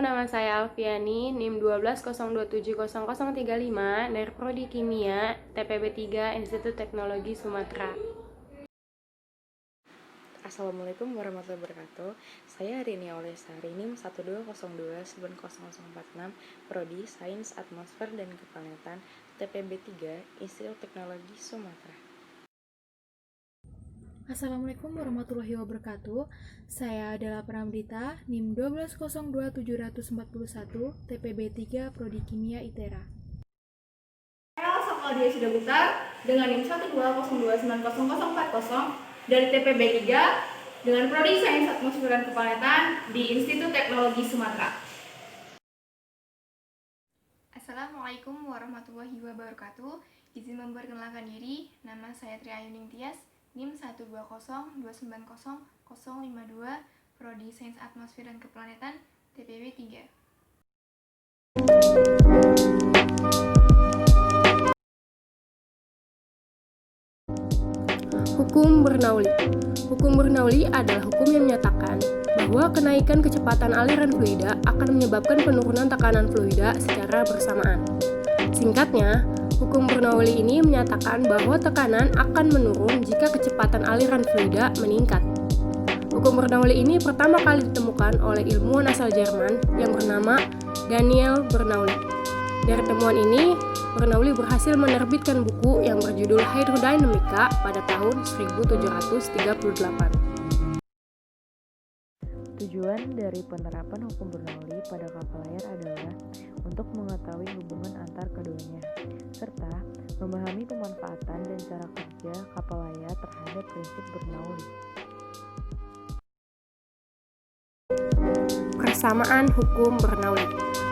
nama saya Alfiani, NIM 1202700035 dari Prodi Kimia, TPB 3, Institut Teknologi Sumatera. Assalamualaikum warahmatullahi wabarakatuh. Saya Rini Olesari, NIM 1202900046, Prodi Sains Atmosfer dan Keplanetan, TPB 3, Institut Teknologi Sumatera. Assalamualaikum warahmatullahi wabarakatuh. Saya adalah Pramdita, NIM 1202741, TPB 3, Prodi Kimia ITERA. Saya Sokal Dia Sudah Butar dengan NIM 120290040 dari TPB 3 dengan Prodi Sains Atmosfer dan Keplanetan di Institut Teknologi Sumatera. Assalamualaikum warahmatullahi wabarakatuh. Izin memperkenalkan diri, nama saya Triayuning Tias, NIM 120290052, Prodi Sains Atmosfer dan Keplanetan, TPB 3. Hukum Bernoulli. Hukum Bernoulli adalah hukum yang menyatakan bahwa kenaikan kecepatan aliran fluida akan menyebabkan penurunan tekanan fluida secara bersamaan. Singkatnya, hukum Bernoulli ini menyatakan bahwa tekanan akan menurun jika kecepatan aliran fluida meningkat. Hukum Bernoulli ini pertama kali ditemukan oleh ilmuwan asal Jerman yang bernama Daniel Bernoulli. Dari temuan ini, Bernoulli berhasil menerbitkan buku yang berjudul Hydrodynamica pada tahun 1738. Tujuan dari penerapan hukum Bernoulli pada kapal layar adalah untuk mengetahui hubungan antar keduanya, serta memahami pemanfaatan dan cara kerja kapal layar terhadap prinsip Bernoulli. Persamaan hukum Bernoulli.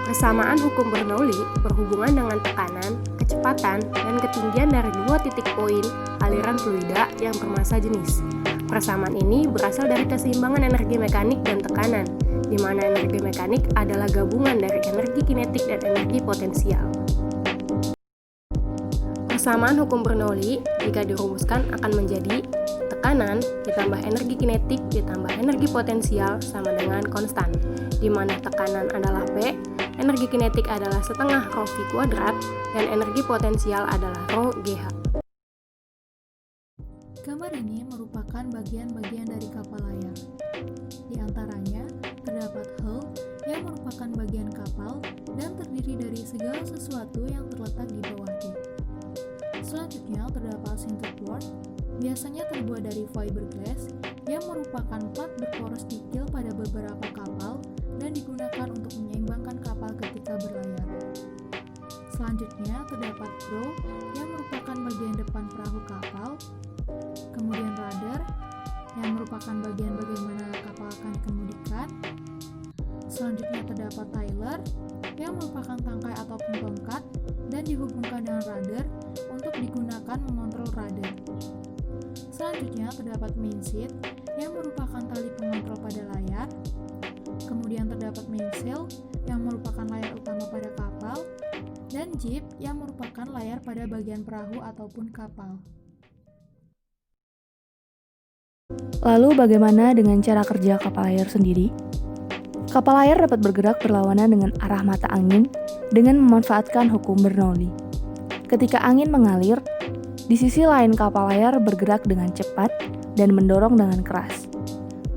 Persamaan hukum Bernoulli berhubungan dengan tekanan, kecepatan, dan ketinggian dari dua titik poin aliran fluida yang bermassa jenis. Persamaan ini berasal dari keseimbangan energi mekanik dan tekanan, di mana energi mekanik adalah gabungan dari energi kinetik dan energi potensial. Persamaan hukum Bernoulli jika dirumuskan akan menjadi tekanan ditambah energi kinetik ditambah energi potensial sama dengan konstan, di mana tekanan adalah P, energi kinetik adalah setengah rho V kuadrat, dan energi potensial adalah rho GH. Gambar ini merupakan bagian-bagian dari kapal layar. Di antaranya, terdapat hull yang merupakan bagian kapal dan terdiri dari segala sesuatu yang terletak di bawah deck. Selanjutnya, terdapat centerboard, biasanya terbuat dari fiberglass yang merupakan plat berporos dikil pada beberapa kapal dan digunakan untuk menyeimbangkan kapal ketika berlayar. Selanjutnya, terdapat prow yang merupakan bagian depan perahu kapal, kemudian rudder yang merupakan bagian bagaimana kapal akan dikemudikan. Selanjutnya terdapat tiller yang merupakan tangkai ataupun tongkat dan dihubungkan dengan rudder untuk digunakan mengontrol rudder. Selanjutnya terdapat mainsail yang merupakan tali pengontrol pada layar. Kemudian terdapat mainsail yang merupakan layar utama pada kapal, dan jib yang merupakan layar pada bagian perahu ataupun kapal. Lalu bagaimana dengan cara kerja kapal layar sendiri? Kapal layar dapat bergerak berlawanan dengan arah mata angin dengan memanfaatkan hukum Bernoulli. Ketika angin mengalir, di sisi lain kapal layar bergerak dengan cepat dan mendorong dengan keras.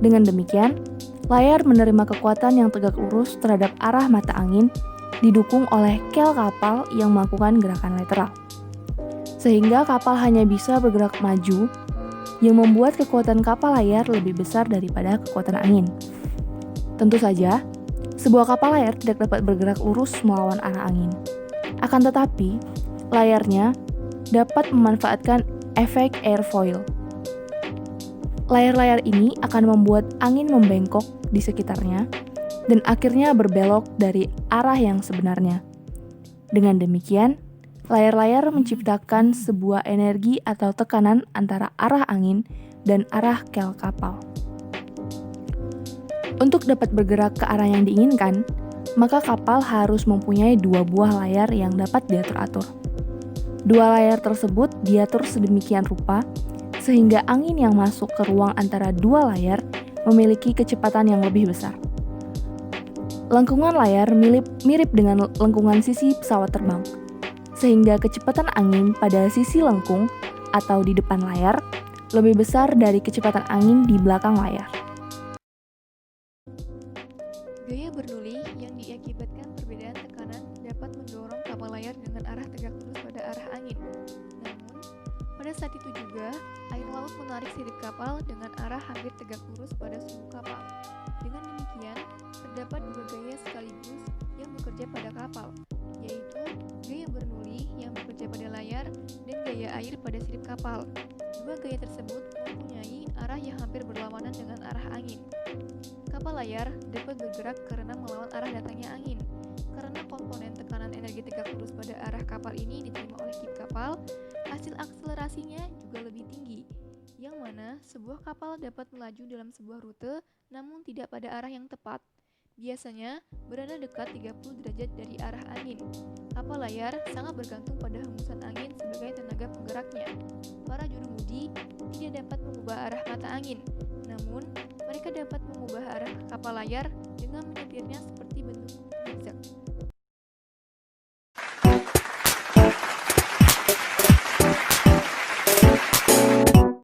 Dengan demikian, layar menerima kekuatan yang tegak lurus terhadap arah mata angin didukung oleh kel kapal yang melakukan gerakan lateral. Sehingga kapal hanya bisa bergerak maju yang membuat kekuatan kapal layar lebih besar daripada kekuatan angin. Tentu saja, sebuah kapal layar tidak dapat bergerak lurus melawan arah angin. Akan tetapi, layarnya dapat memanfaatkan efek airfoil. Layar-layar ini akan membuat angin membengkok di sekitarnya dan akhirnya berbelok dari arah yang sebenarnya. Dengan demikian, layar-layar menciptakan sebuah energi atau tekanan antara arah angin dan arah kel kapal. Untuk dapat bergerak ke arah yang diinginkan, maka kapal harus mempunyai dua buah layar yang dapat diatur-atur. Dua layar tersebut diatur sedemikian rupa sehingga angin yang masuk ke ruang antara dua layar memiliki kecepatan yang lebih besar. Lengkungan layar mirip dengan lengkungan sisi pesawat terbang, sehingga kecepatan angin pada sisi lengkung atau di depan layar lebih besar dari kecepatan angin di belakang layar. Gaya Bernoulli yang diakibatkan perbedaan tekanan dapat mendorong kapal layar dengan arah tegak lurus pada arah angin. Namun, pada saat itu juga, air laut menarik sirip kapal dengan arah hampir tegak lurus pada sumbu kapal. Dengan demikian, terdapat dua gaya sekaligus yang bekerja pada kapal, yaitu gaya Bernoulli yang bekerja pada layar dan gaya air pada sirip kapal. Dua gaya tersebut mempunyai arah yang hampir berlawanan dengan arah angin. Kapal layar dapat bergerak karena melawan arah datangnya angin. Karena komponen tekanan energi tegak lurus pada arah kapal ini diterima oleh kip kapal, hasil akselerasinya juga lebih tinggi, yang mana sebuah kapal dapat melaju dalam sebuah rute namun tidak pada arah yang tepat. Biasanya berada dekat 30 derajat dari arah angin. Kapal layar sangat bergantung pada hembusan angin sebagai tenaga penggeraknya. Para jurumudi tidak dapat mengubah arah mata angin, namun mereka dapat mengubah arah kapal layar dengan menyetirnya seperti bentuk zigzag.